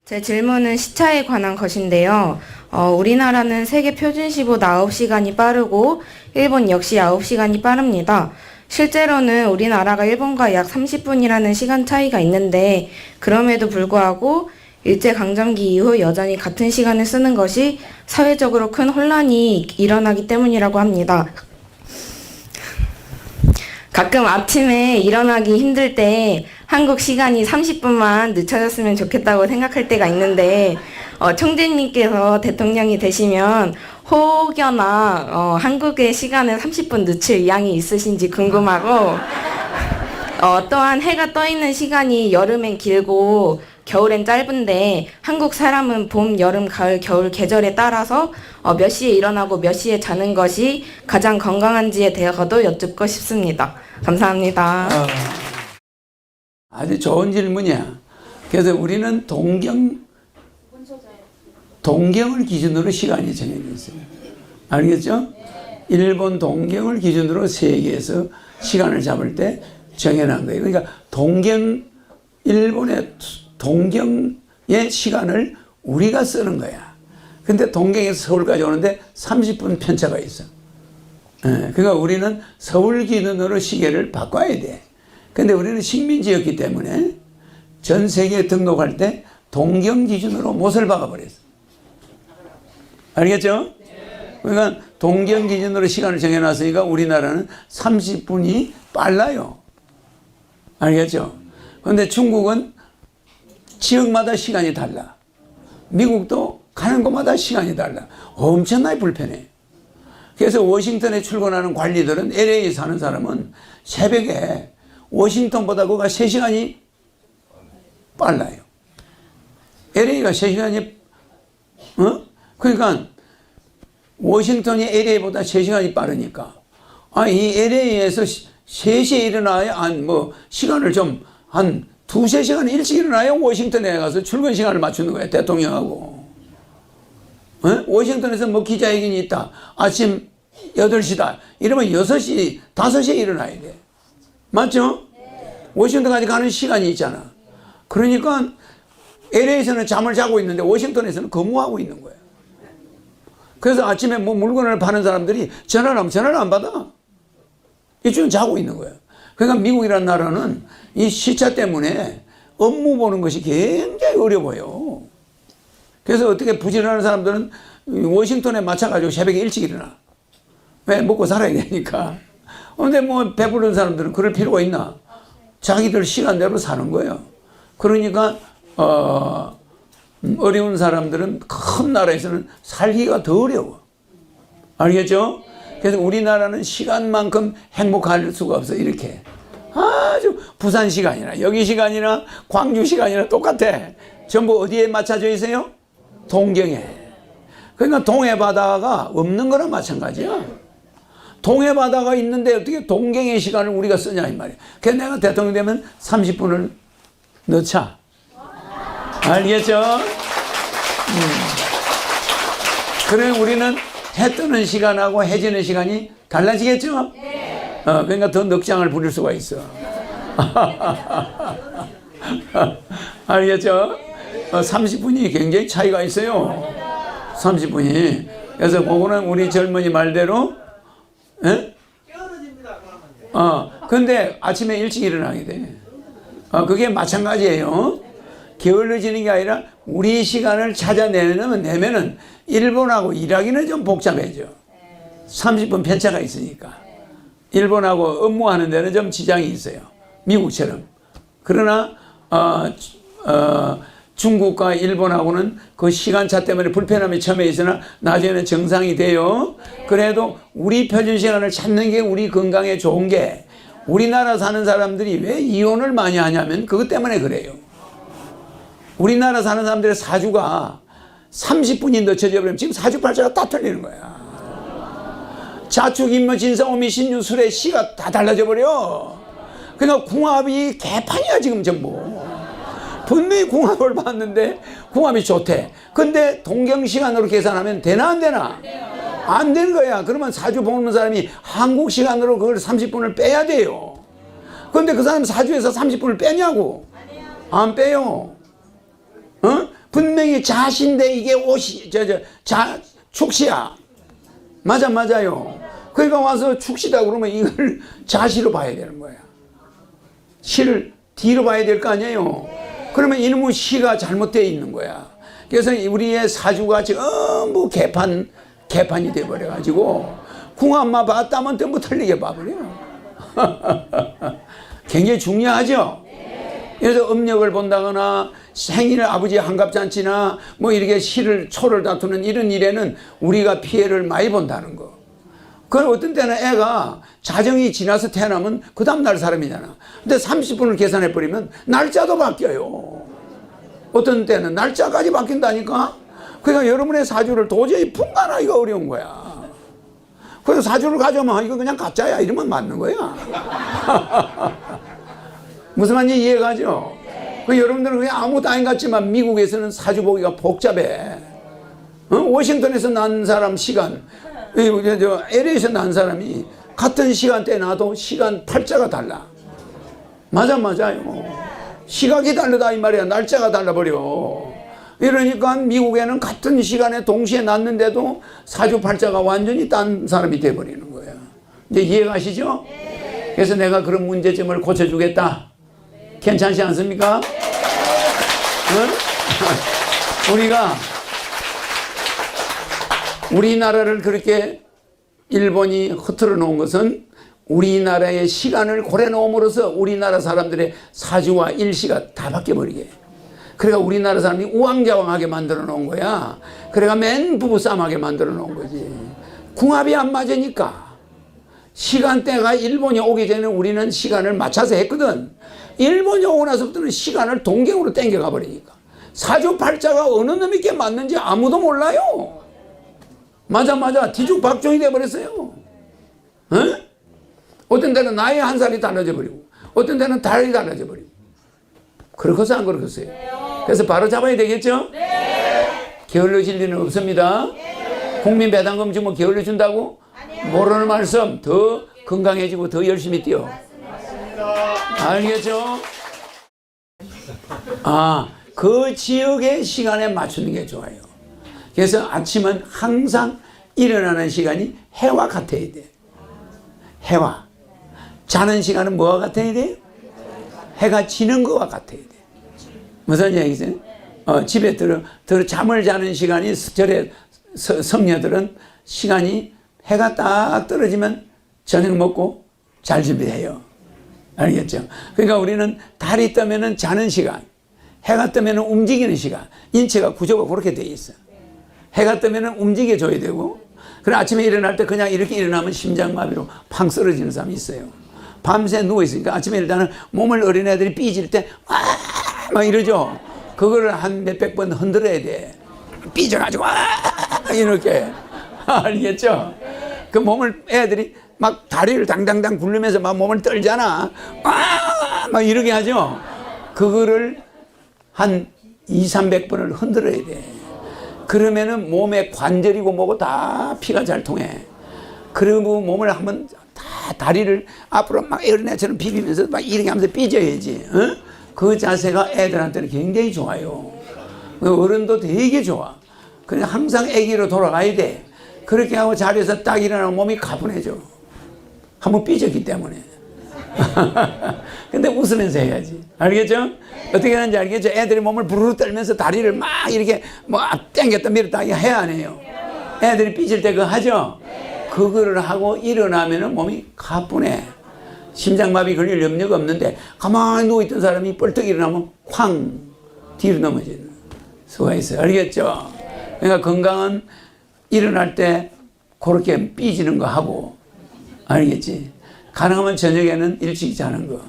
제 질문은 시차에 관한 것인데요. 우리나라는 세계 표준시보다 9시간이 빠르고 일본 역시 9시간이 빠릅니다. 실제로는 우리나라가 일본과 약 30분이라는 시간 차이가 있는데 그럼에도 불구하고 일제강점기 이후 여전히 같은 시간을 쓰는 것이 사회적으로 큰 혼란이 일어나기 때문이라고 합니다. 가끔 아침에 일어나기 힘들 때 한국 시간이 30분만 늦춰졌으면 좋겠다고 생각할 때가 있는데 총재님께서 대통령이 되시면 혹여나 한국의 시간을 30분 늦출 의향이 있으신지 궁금하고 또한 해가 떠 있는 시간이 여름엔 길고 겨울엔 짧은데 한국 사람은 봄, 여름, 가을, 겨울 계절에 따라서 몇 시에 일어나고 몇 시에 자는 것이 가장 건강한지에 대해서도 여쭙고 싶습니다. 감사합니다. 아주 좋은 질문이야. 그래서 우리는 동경을 기준으로 시간이 정해져 있어요. 알겠죠? 일본 동경을 기준으로 세계에서 시간을 잡을 때 정해놓은 거예요. 그러니까 일본의 동경의 시간을 우리가 쓰는 거야. 근데 동경에서 서울까지 오는데 30분 편차가 있어. 그러니까 우리는 서울 기준으로 시계를 바꿔야 돼. 근데 우리는 식민지였기 때문에 전 세계에 등록할 때 동경 기준으로 못을 박아버렸어. 알겠죠? 그러니까 동경 기준으로 시간을 정해놨으니까 우리나라는 30분이 빨라요. 알겠죠? 그런데 중국은 지역마다 시간이 달라. 미국도 가는 곳마다 시간이 달라. 엄청나게 불편해. 그래서 워싱턴에 출근하는 관리들은 LA에 사는 사람은 새벽에 워싱턴보다 그가 3시간이 빨라요. LA가 3시간이, 그러니까 워싱턴이 LA보다 3시간이 빠르니까. 이 LA에서 3시에 일어나야, 시간을 좀, 한 2~3시간 일찍 일어나야 워싱턴에 가서 출근 시간을 맞추는 거야, 대통령하고. 워싱턴에서 기자회견이 있다. 아침 8시다. 이러면 6시, 5시에 일어나야 돼. 맞죠? 워싱턴까지 가는 시간이 있잖아. 그러니까 LA에서는 잠을 자고 있는데 워싱턴에서는 근무하고 있는 거야. 그래서 아침에 물건을 파는 사람들이 전화를 하면 전화를 안 받아. 이쪽은 자고 있는 거야. 그러니까 미국이라는 나라는 이 시차 때문에 업무 보는 것이 굉장히 어려워요. 그래서 어떻게 부지런한 사람들은 워싱턴에 맞춰가지고 새벽에 일찍 일어나. 왜? 먹고 살아야 되니까. 근데 배부른 사람들은 그럴 필요가 있나? 자기들 시간대로 사는 거예요. 그러니까 어려운 사람들은 큰 나라에서는 살기가 더 어려워. 알겠죠? 그래서 우리나라는 시간만큼 행복할 수가 없어. 이렇게 아주 부산 시간이나 여기 시간이나 광주 시간이나 똑같아. 전부 어디에 맞춰져 있어요? 동경에. 그러니까 동해 바다가 없는 거랑 마찬가지야. 동해 바다가 있는데 어떻게 동경의 시간을 우리가 쓰냐 이 말이야. 그래서 내가 대통령 되면 30분을 넣자. 알겠죠? 그래 우리는 해 뜨는 시간하고 해 지는 시간이 달라지겠죠? 네. 그러니까 더 넉장을 부릴 수가 있어. 알겠죠? 30분이 굉장히 차이가 있어요. 30분이. 그래서 그거는 우리 젊은이 말대로 근데 아침에 일찍 일어나게 돼. 그게 마찬가지예요. 게을러지는 게 아니라 우리 시간을 찾아내면은 일본하고 일하기는 좀 복잡해져. 30분 편차가 있으니까. 일본하고 업무하는 데는 좀 지장이 있어요. 미국처럼. 그러나 중국과 일본하고는 그 시간차 때문에 불편함이 처음에 있으나 나중에는 정상이 돼요. 그래도 우리 표준시간을 찾는 게 우리 건강에 좋은 게 우리나라 사는 사람들이 왜 이혼을 많이 하냐면 그것 때문에 그래요. 우리나라 사는 사람들의 사주가 30분이 늦춰져 버리면 지금 사주팔자가 다 틀리는 거야. 자축, 임묘, 진사, 오미, 신유, 술의 시가 다 달라져 버려. 그러니까 궁합이 개판이야 지금 전부. 분명히 궁합을 봤는데 궁합이 좋대. 근데 동경시간으로 계산하면 되나 안 되나? 안 되는 거야. 그러면 사주 보는 사람이 한국 시간으로 그걸 30분을 빼야 돼요. 근데 그 사람 사주에서 30분을 빼냐고? 안 빼요. 분명히 자신데 이게 옷이 축시야. 맞아요. 그러니까 와서 축시다 그러면 이걸 자시로 봐야 되는 거야. 시를 뒤로 봐야 될 거 아니에요. 그러면 이놈의 시가 잘못되어 있는 거야. 그래서 우리의 사주가 전부 개판이 돼버려가지고 궁합만 봤다면 전부 틀리게 봐버려. 굉장히 중요하죠. 그래서 음력을 본다거나 생일 아버지 환갑잔치나 뭐 이렇게 초를 다투는 이런 일에는 우리가 피해를 많이 본다는 거. 그럼 어떤 때는 애가 자정이 지나서 태어나면 그 다음날 사람이잖아. 근데 30분을 계산해버리면 날짜도 바뀌어요. 어떤 때는 날짜까지 바뀐다니까. 그러니까 여러분의 사주를 도저히 분간하기가 어려운 거야. 그래서 사주를 가져오면 이거 그냥 가짜야 이러면 맞는 거야. 무슨 말인지 이해가죠? 그 여러분들은 그냥 아무것도 아닌 것 같지만 미국에서는 사주 보기가 복잡해. 워싱턴에서 난 사람 시간, LA에서 난 사람이 같은 시간대에 나도 시간 팔자가 달라. 맞아요. 시각이 다르다 이 말이야. 날짜가 달라버려. 이러니까 미국에는 같은 시간에 동시에 났는데도 사주 팔자가 완전히 딴 사람이 돼버리는 거야. 이제 이해가시죠? 그래서 내가 그런 문제점을 고쳐주겠다. 괜찮지 않습니까? 응? 우리가 우리나라를 그렇게 일본이 흐트러 놓은 것은 우리나라의 시간을 고래 놓음으로써 우리나라 사람들의 사주와 일시가 다 바뀌어버리게. 그러니까 우리나라 사람이 우왕좌왕하게 만들어 놓은 거야. 그러니까 맨 부부싸움하게 만들어 놓은 거지. 궁합이 안 맞으니까. 시간대가 일본이 오기 전에 우리는 시간을 맞춰서 했거든. 일본이 오고 나서부터는 시간을 동경으로 땡겨가 버리니까. 사주팔자가 어느 놈에게 맞는지 아무도 몰라요. 맞아. 뒤죽박죽이 돼버렸어요. 응? 어떤 데는 나이 한 살이 달라져 버리고, 어떤 데는 달이 달라져 버리고. 그렇겠어요, 안 그렇겠어요? 그래서 바로 잡아야 되겠죠? 게을러 질 일은 없습니다. 국민 배당금 주면 게을러 준다고? 모르는 말씀. 더 건강해지고 더 열심히 뛰어. 알겠죠? 그 지역의 시간에 맞추는 게 좋아요. 그래서 아침은 항상 일어나는 시간이 해와 같아야 돼. 해와. 자는 시간은 뭐와 같아야 돼요? 해가 지는 것과 같아야 돼. 무슨 얘기세요? 집에 잠을 자는 시간이 절에 성녀들은 시간이 해가 딱 떨어지면 저녁 먹고 잘 준비해요. 알겠죠? 그러니까 우리는 달이 뜨면은 자는 시간, 해가 뜨면은 움직이는 시간, 인체가 구조가 그렇게 돼 있어. 해가 뜨면은 움직여줘야 되고, 그래 아침에 일어날 때 그냥 이렇게 일어나면 심장마비로 팡 쓰러지는 사람이 있어요. 밤새 누워있으니까 아침에 일단은 몸을 어린애들이 삐질 때 막 이러죠. 그거를 한 몇백 번 흔들어야 돼. 삐져가지고 이렇게. 알겠죠? 그 몸을 애들이 막 다리를 당당당 굴리면서 막 몸을 떨잖아. 막 이렇게 하죠. 그거를 한 200~300번을 흔들어야 돼. 그러면은 몸에 관절이고 뭐고 다 피가 잘 통해. 그리고 몸을 한번 다 다리를 앞으로 막 어린애처럼 비비면서 막 이렇게 하면서 삐져야지. 그 자세가 애들한테는 굉장히 좋아요. 어른도 되게 좋아. 그냥 항상 애기로 돌아가야 돼. 그렇게 하고 자리에서 딱 일어나면 몸이 가뿐해져. 한번 삐졌기 때문에. 근데 웃으면서 해야지. 알겠죠? 어떻게 하는지 알겠죠? 애들이 몸을 부르르 떨면서 다리를 막 이렇게 뭐 당겼다 밀었다 해야 안 해요? 애들이 삐질 때 그거 하죠? 그거를 하고 일어나면 몸이 가뿐해. 심장마비 걸릴 염려가 없는데 가만히 누워있던 사람이 뻘떡 일어나면 쾅 뒤로 넘어지는 수가 있어요. 알겠죠? 그러니까 건강은 일어날 때 그렇게 삐지는 거 하고, 알겠지? 가능하면 저녁에는 일찍 자는 거.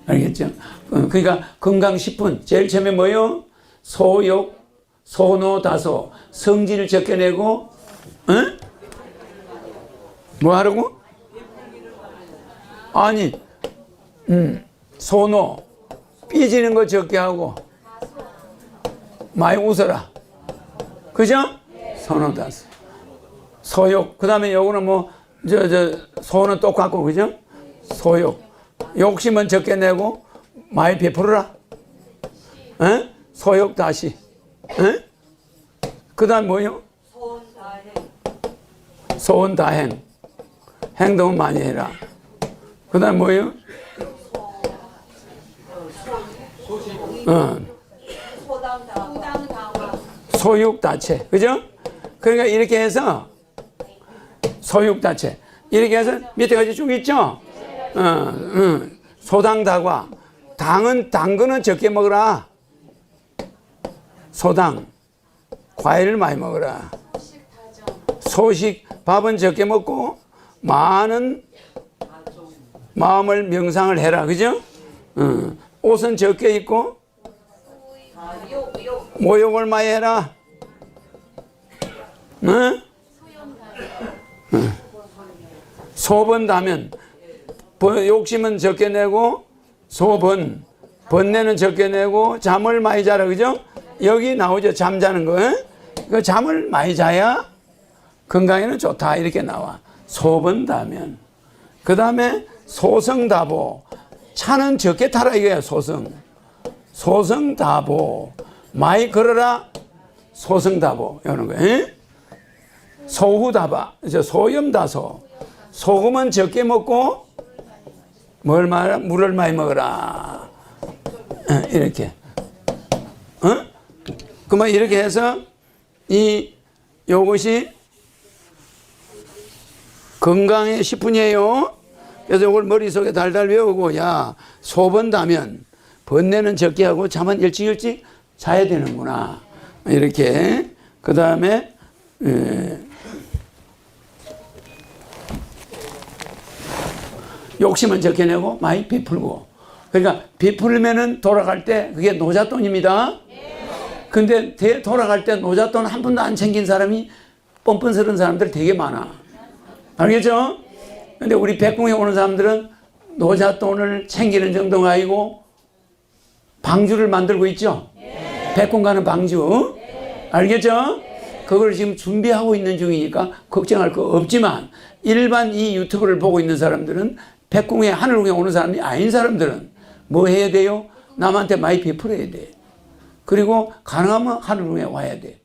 알겠죠? 그러니까 건강식품 제일 처음에 뭐요? 소욕, 소노, 다소. 성질을 적혀내고, 응? 뭐 하라고? 아니, 소노. 삐지는 거 적게 하고, 많이 웃어라. 그죠? 소노, 다소. 소욕. 그 다음에 요거는 뭐, 소는 똑같고, 그죠? 소욕. 욕심은 적게 내고, 많이 베풀어라. 에? 소욕 다시. 그 다음 뭐요? 소원 다행. 행동은 많이 해라. 그 다음 뭐요? 소육다체. 그죠? 그러니까 이렇게 해서 소육다체. 이렇게 해서 밑에까지 쭉 있죠? 소당다과. 당근은 적게 먹어라. 소당. 과일을 많이 먹어라. 소식, 밥은 적게 먹고 많은 마음을 명상을 해라. 그죠? 옷은 적게 입고 모욕을 많이 해라. 소번다면 욕심은 적게 내고 번뇌는 적게 내고 잠을 많이 자라. 그죠? 여기 나오죠. 잠자는 거. 그 잠을 많이 자야 건강에는 좋다. 이렇게 나와. 소번다면. 그 다음에 소성다보. 차는 적게 타라 이거야. 소성다보. 많이 걸어라. 소성다보. 이런 거. 소후다바. 소염다소. 소금은 적게 먹고 물을 많이 먹어라. 이렇게. 그만 이렇게 해서 요것이 건강의 10분이에요. 그래서 이걸 머릿속에 달달 외우고, 야, 소번다면 번뇌는 적게 하고 잠은 일찍 자야 되는구나. 이렇게. 그 다음에, 욕심은 적게 내고 많이 베풀고. 그러니까 베풀면은 돌아갈 때 그게 노잣돈입니다. 근데 돌아갈 때 노잣돈 한 푼도 안 챙긴 사람이 뻔뻔스러운 사람들 되게 많아. 알겠죠? 근데 우리 백궁에 오는 사람들은 노잣돈을 챙기는 정도가 아니고 방주를 만들고 있죠? 백궁 가는 방주. 알겠죠? 그걸 지금 준비하고 있는 중이니까 걱정할 거 없지만 일반 이 유튜브를 보고 있는 사람들은 백궁에 하늘궁에 오는 사람이 아닌 사람들은 뭐 해야 돼요? 남한테 많이 베풀어야 돼. 그리고 가능하면 하늘궁에 와야 돼.